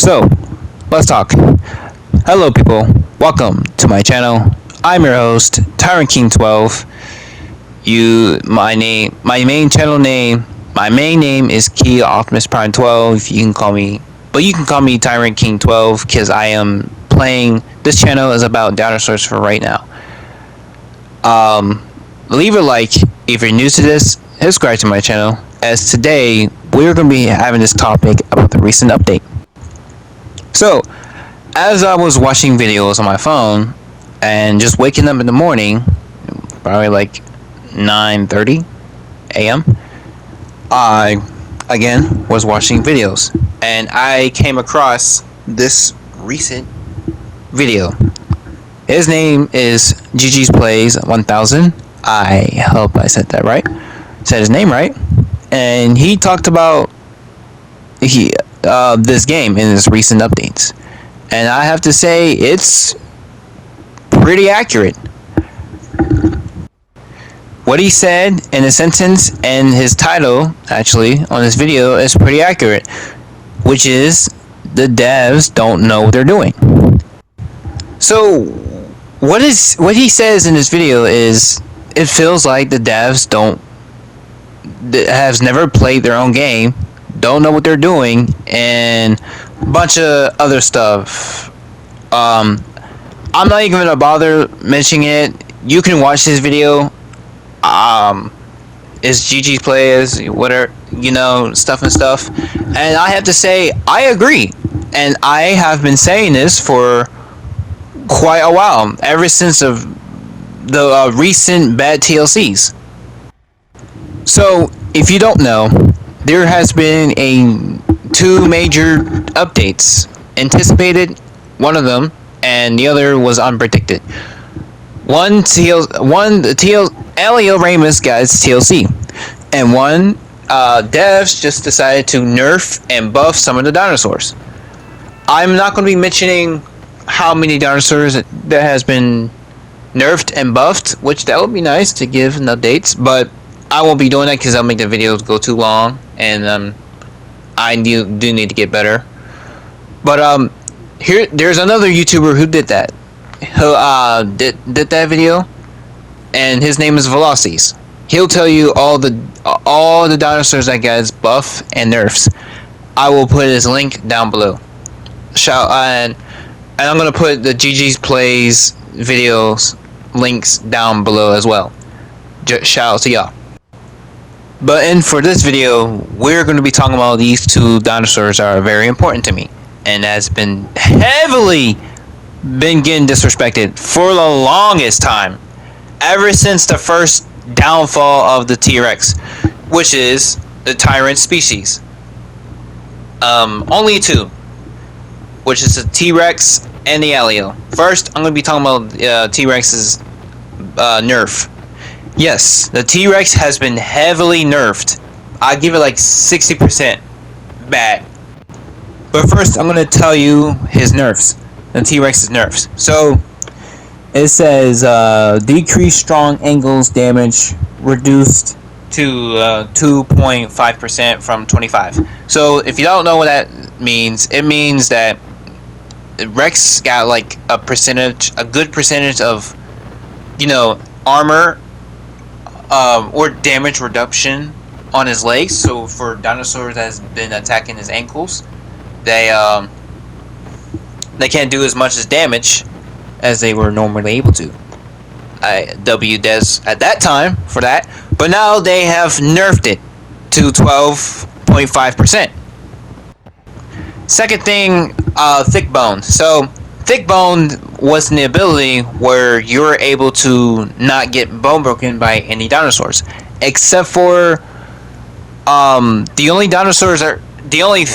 So, let's talk. Hello, people. Welcome to my channel. I'm your host, Tyrant King 12. My main channel name, my main name is Key Optimus Prime 12. You can call me Tyrant King 12 because I am playing. This channel is about dinosaurs for right now. Leave a like if you're new to this. Subscribe to my channel, as today we're going to be having this topic about the recent update. So, as I was watching videos on my phone and just waking up in the morning, probably like 9:30 a.m., I again was watching videos and I came across this recent video. His name is GG's Plays 1000. I hope I said that right. Said his name right. And he talked about this game in his recent updates. And I have to say, it's pretty accurate. What he said in a sentence and his title, actually, on this video is pretty accurate. Which is, the devs don't know what they're doing. So, what he says in this video is, it feels like the devs has never played their own game, don't know what they're doing, and a bunch of other stuff. I'm not even gonna bother mentioning it. You can watch this video. It's GG's Plays, whatever, stuff. And I have to say, I agree. And I have been saying this for quite a while, ever since the recent bad TLCs. So, if you don't know, there has been two major updates anticipated, one of them, and the other was unpredicted. Elio Ramos got its TLC, and one, devs just decided to nerf and buff some of the dinosaurs. I'm not going to be mentioning how many dinosaurs that has been nerfed and buffed, which that would be nice to give an updates, but I won't be doing that because I'll make the videos go too long, and I do need to get better. But there's another YouTuber who did that, who did that video, and his name is Velocciyts. He'll tell you all the dinosaurs that gets buff and nerfs. I will put his link down below. And I'm gonna put the GG's Plays videos links down below as well. Shout out to y'all. But for this video, we're going to be talking about these two dinosaurs that are very important to me, and has been heavily getting disrespected for the longest time, ever since the first downfall of the T-Rex, which is the tyrant species. Only two, which is the T-Rex and the Elio. First, I'm going to be talking about T-Rex's nerf. Yes, the T-Rex has been heavily nerfed. I give it like 60% bad. But first, I'm going to tell you his nerfs. The T-Rex's nerfs. So, it says, decreased strong angles damage reduced to 2.5% from 25. So, if you don't know what that means, it means that Rex got like a good percentage of, armor or damage reduction on his legs. So for dinosaurs that has been attacking his ankles, they can't do as much as damage as they were normally able to. Des at that time for that, but now they have nerfed it to 12.5%. Second thing, thick bone. So thick bone was the ability where you were able to not get bone broken by any dinosaurs, except for the only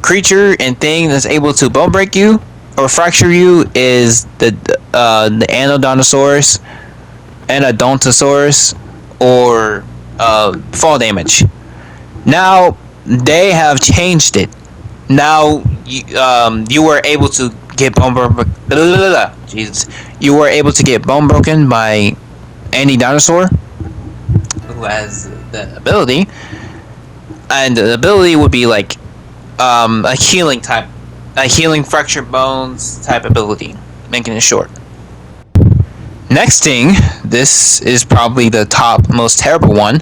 creature and thing that's able to bone break you or fracture you is the Anodontosaurus or fall damage. Now they have changed it. Now you were able to get bone broken. You were able to get bone broken by any dinosaur who has the ability, and the ability would be like a healing type a healing fractured bones type ability, making it short. Next thing, this is probably the top most terrible one,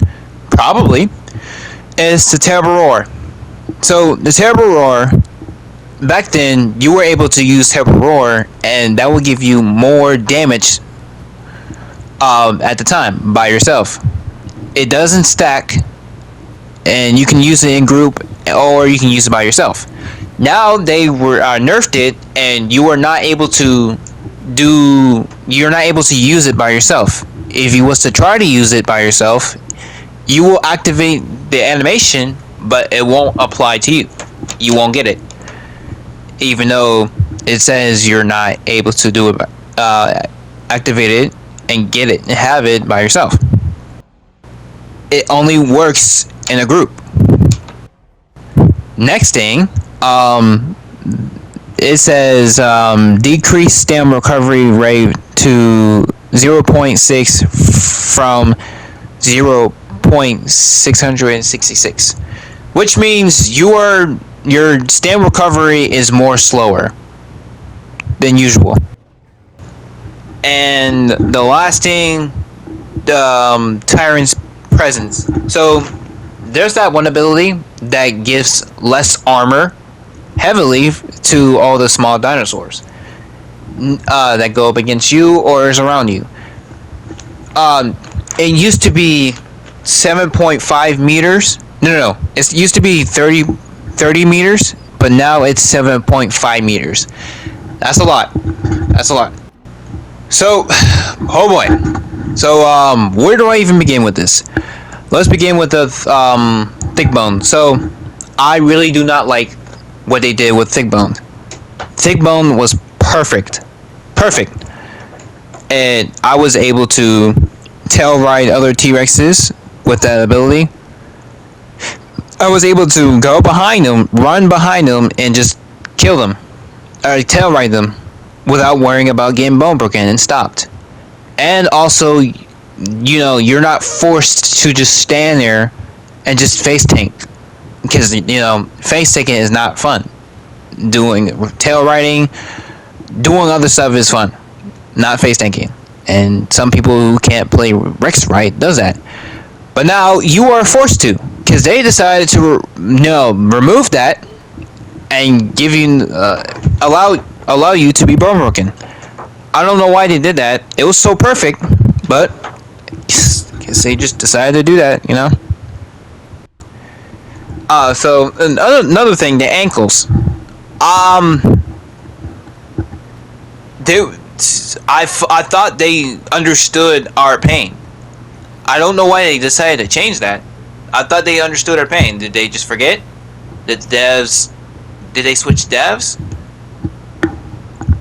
probably, is the Terrible Roar. So the Terrible Roar, back then you were able to use Terrible Roar, and that would give you more damage at the time by yourself. It doesn't stack, and you can use it in group or you can use it by yourself. Now they were nerfed it, and you are not able to you're not able to use it by yourself. If you was to try to use it by yourself, you will activate the animation, but it won't apply to you. You won't get it, even though it says you're not able to do it, activate it and get it and have it by yourself. It only works in a group. Next thing, it says decrease stamina recovery rate to 0.6 from 0.666, which means your stamina recovery is more slower than usual. And the last thing, the Tyrant's Presence. So there's that one ability that gives less armor heavily to all the small dinosaurs that go up against you or is around you. It used to be 7.5 meters. No. It used to be 30 meters, but now it's 7.5 meters. That's a lot. So, oh boy. So, where do I even begin with this? Let's begin with the thick bone. So, I really do not like what they did with thick bone. Thick bone was perfect, and I was able to tail ride other T-Rexes with that ability. I was able to go behind them, run behind them, and just kill them, or tail ride them, without worrying about getting bone broken and stopped. And also, you're not forced to just stand there and just face tank, because face tanking is not fun. Doing tail riding, doing other stuff is fun, not face tanking. And some people who can't play Rex right does that. But now you are forced to, because they decided to remove that and give you allow you to be bone broken. I don't know why they did that. It was so perfect, but I guess they just decided to do that, So another thing, the ankles. I thought they understood our pain. I don't know why they decided to change that. I thought they understood our pain. Did they just forget? Did they switch devs?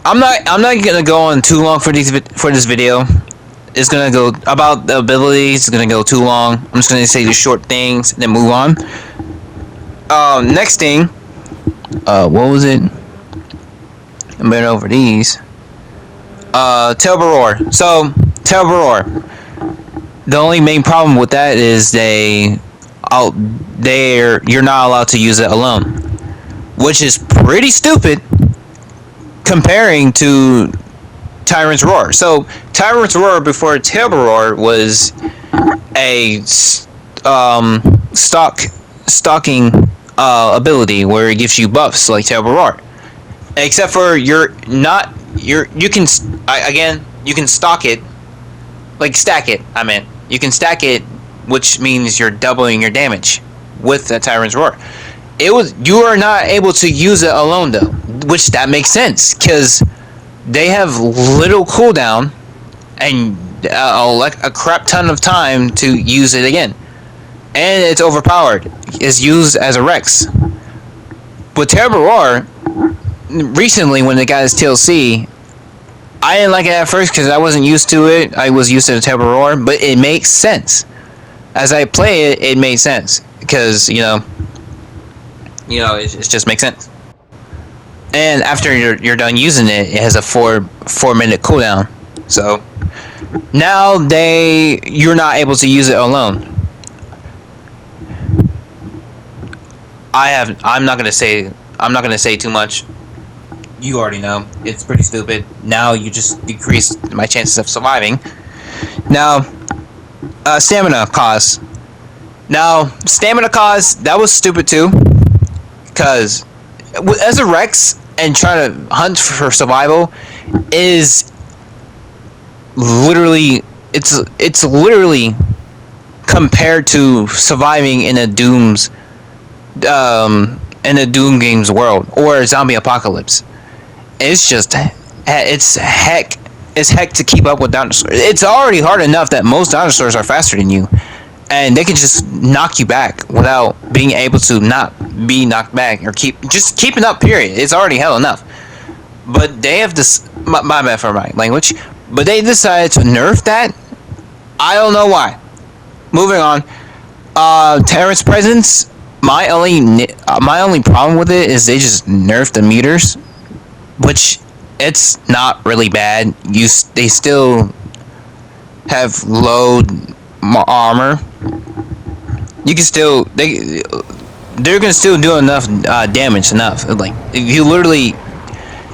I'm not gonna go on too long for this video. It's gonna go about the abilities. It's gonna go too long. I'm just gonna say the short things and then move on. Next thing, what was it? I'm going over these. Terrible Roar. So, Terrible Roar. The only main problem with that is you're not allowed to use it alone, which is pretty stupid comparing to Tyrant's Roar. So, Tyrant's Roar before Terrible Roar was a stalking ability where it gives you buffs like Terrible Roar. Except for you can stock it, like stack it. You can stack it, which means you're doubling your damage with the Tyrant's Roar. You are not able to use it alone though, which that makes sense because they have little cooldown and a crap ton of time to use it again, and it's overpowered. It's used as a Rex. With Terrible Roar, recently when it got its TLC, I didn't like it at first because I wasn't used to it. I was used to the Terrible Roar, but it makes sense. As I play it, it made sense because it just makes sense. And after you're done using it, it has a 4-minute cooldown. So now you're not able to use it alone. I'm not gonna say too much you already know it's pretty stupid. Now you just decrease my chances of surviving. Now, stamina cost. Now, stamina cost, that was stupid too, because as a Rex and trying to hunt for survival is literally it's literally compared to surviving in a Doom games world or a zombie apocalypse. It's just it's heck to keep up with dinosaurs. It's already hard enough that most dinosaurs are faster than you, and they can just knock you back without being able to not be knocked back or keeping up. Period. It's already hell enough. But they have this. My bad for my language. But they decided to nerf that. I don't know why. Moving on. Terrorist presence. My only problem with it is they just nerfed the meters, which it's not really bad. They still have low armor. You can still they're gonna still do enough damage enough. Like you literally,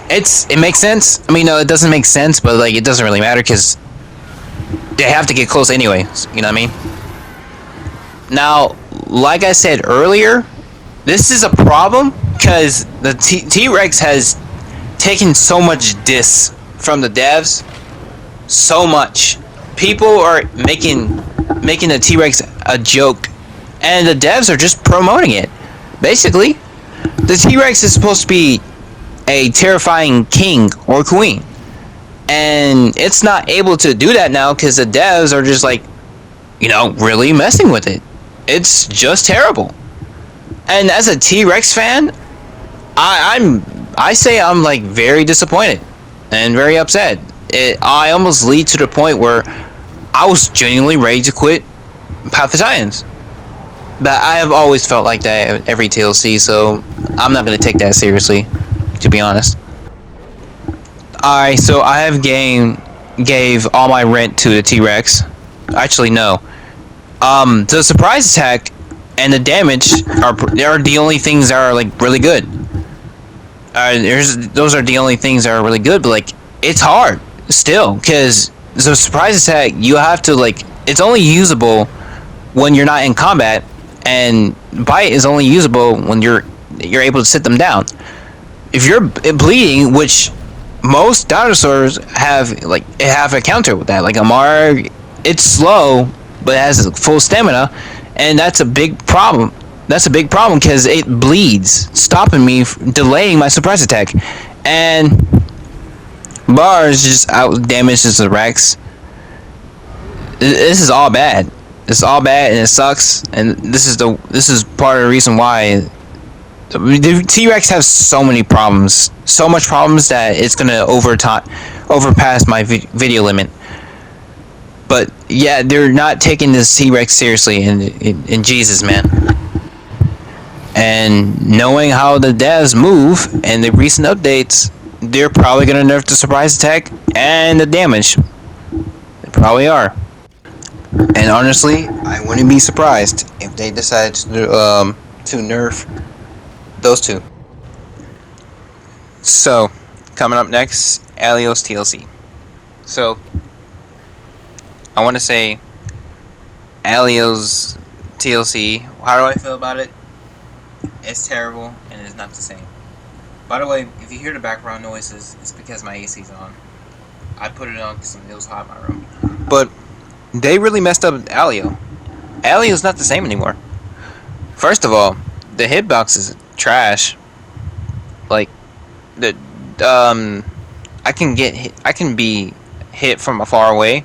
it makes sense. I mean, no, it doesn't make sense, but like it doesn't really matter because they have to get close anyway. You know what I mean? Now, like I said earlier, this is a problem because the T-Rex has taken so much diss from the devs. So much. People are making the T-Rex a joke, and the devs are just promoting it. Basically, the T-Rex is supposed to be a terrifying king or queen, and it's not able to do that now because the devs are just like, really messing with it. It's just terrible. And as a T-Rex fan, I say I'm like very disappointed and very upset. I almost lead to the point where I was genuinely ready to quit Path of Titans. But I have always felt like that every TLC, so I'm not going to take that seriously, to be honest. Alright, so I have gave all my rent to the T-Rex. Actually, no. The surprise attack and the damage are the only things that are like really good. Those are the only things that are really good, but like it's hard still because the surprise attack you have to it's only usable when you're not in combat, and bite is only usable when you're able to sit them down. If you're bleeding, which most dinosaurs have a counter with that, like Amar, it's slow but it has full stamina, and that's a big problem. That's a big problem because it bleeds, stopping me, delaying my surprise attack. And Bars just out damages the Rex. This is all bad. It's all bad and it sucks. And this is part of the reason why the T-Rex has so many problems, so much problems that it's gonna overpass my video limit. But yeah, they're not taking this T-Rex seriously, in Jesus, man. And knowing how the devs move and the recent updates, they're probably gonna nerf the surprise attack and the damage. They probably are. And honestly, I wouldn't be surprised if they decided to nerf those two. So, coming up next, Alios TLC. So, I want to say Alios TLC. How do I feel about it? It's terrible and it's not the same. By the way, if you hear the background noises, it's because my AC's on. I put it on because it was hot in my room. But they really messed up Alio. Alio's not the same anymore. First of all, the hitbox is trash. Like I can be hit from far away,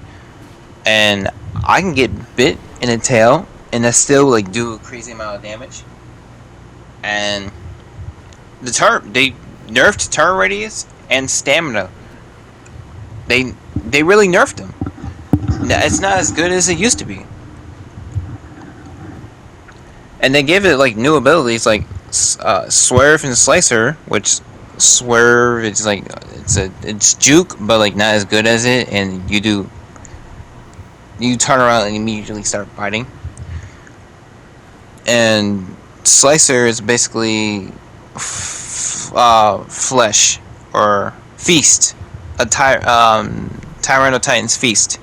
and I can get bit in the tail, and I still do a crazy amount of damage. And they nerfed turn radius and stamina. They really nerfed them. It's not as good as it used to be. And they gave it new abilities like Swerve and Slicer, which Swerve it's juke, but not as good as it, and you turn around and immediately start fighting. And Slicer is basically flesh, or feast, a Tyranno Titan's feast.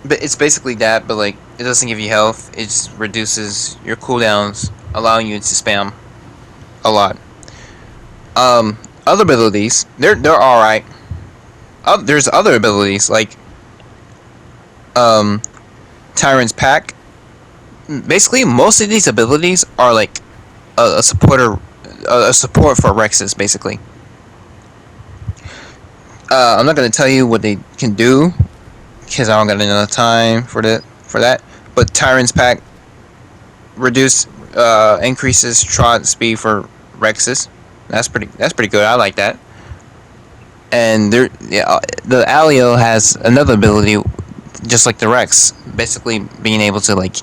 But it's basically that, but like it doesn't give you health. It just reduces your cooldowns, allowing you to spam a lot. Other abilities, they're all right. There's other abilities like Tyrant's Pack. Basically, most of these abilities are like a support for Rexes. Basically, I'm not gonna tell you what they can do because I don't got enough time for that. But Tyrant's Pack increases trot speed for Rexes. That's pretty good. I like that. And the Alio has another ability, just like the Rex, basically being able to like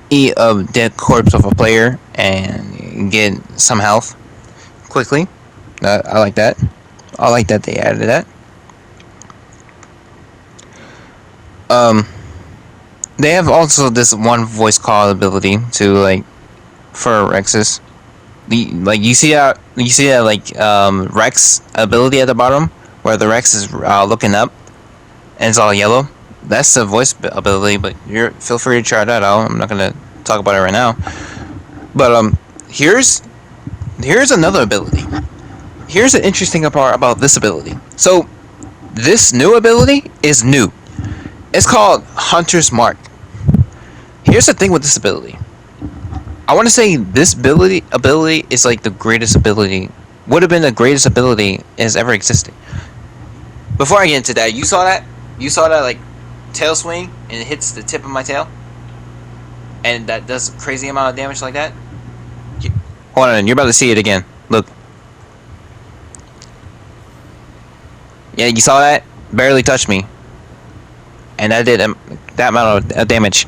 eat a dead corpse of a player and get some health quickly. I like that. I like that they added that. They have also this one voice call ability to like for Rexes. You see that Rex ability at the bottom where the Rex is looking up and it's all yellow. That's the voice ability, but feel free to try that out. I'm not gonna talk about it right now. But here's another ability. Here's the interesting part about this ability. So this new ability is new. It's called Hunter's Mark. Here's the thing with this ability. I want to say this ability is like the greatest ability. Would have been the greatest ability has ever existed. Before I get into that, you saw that? You saw that like tail swing and it hits the tip of my tail? And that does a crazy amount of damage like that? Hold on, you're about to see it again. Look. Yeah, you saw that? Barely touched me. And that did that amount of damage.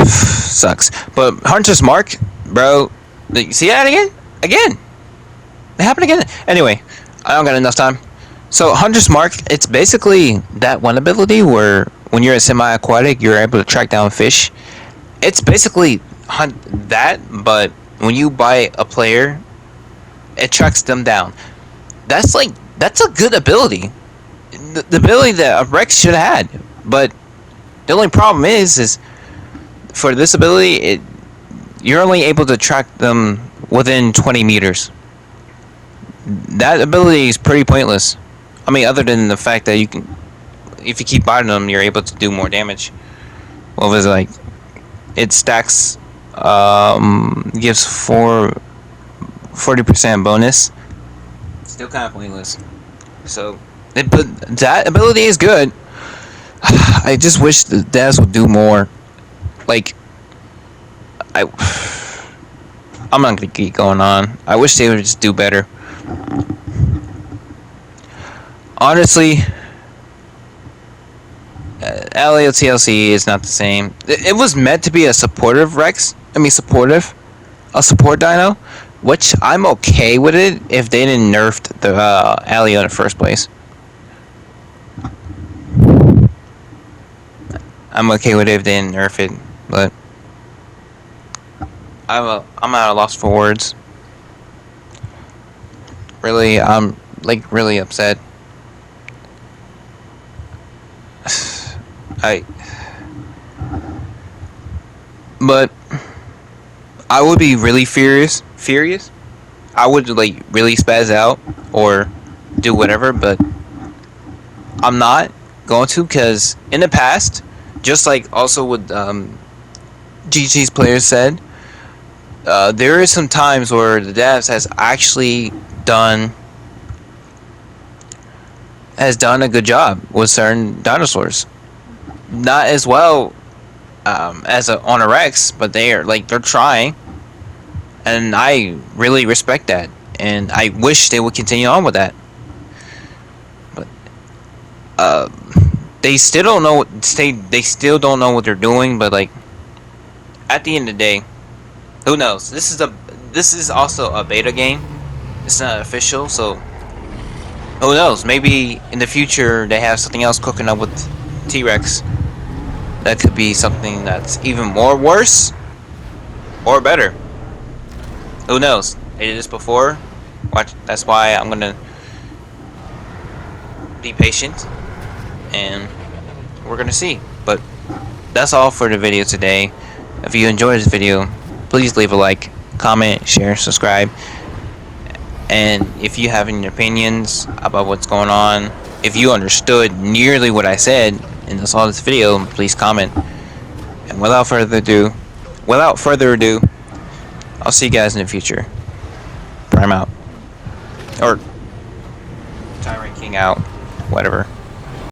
Sucks. But Hunter's Mark, bro, you see that again? Again! It happened again. Anyway, I don't got enough time. So Hunter's Mark, it's basically that one ability where when you're a semi-aquatic, you're able to track down fish. It's basically that, but when you buy a player, it tracks them down. That's a good ability. The ability that a Rex should have had. But the only problem is for this ability, you're only able to track them within 20 meters. That ability is pretty pointless. I mean, other than the fact that you can, if you keep biting them, you're able to do more damage. What was it like? It stacks, gives 40% bonus. Still kind of pointless. So, but that ability is good. I just wish the devs would do more. Like, I'm not gonna keep going on. I wish they would just do better. Honestly, LAO TLC is not the same. It was meant to be a supportive Rex. A support dino, which I'm okay with it if they didn't nerf the Alio in the first place. I'm okay with it if they didn't nerf it, but I'm at a loss for words. Really, I'm like really upset. But I would be really furious. I would like really spaz out or do whatever, but I'm not going to, because in the past, just like also what GG's players said, there is some times where the devs has actually done a good job with certain dinosaurs. Not as well as on a Rex, but they're trying, and I really respect that, and I wish they would continue on with that. But they still don't know. They still don't know what they're doing. But like, at the end of the day, who knows? This is also a beta game. It's not official, so who knows? Maybe in the future they have something else cooking up with T-Rex. That could be something that's even more worse. or better. Who knows? They did this before. Watch. That's why I'm gonna be patient, and we're gonna see. But that's all for the video today. If you enjoyed this video, please leave a like, comment, share, subscribe. And if you have any opinions about what's going on, if you understood nearly what I said in this video, please comment. And without further ado, I'll see you guys in the future. Prime out. Or Tyrant King out. Whatever.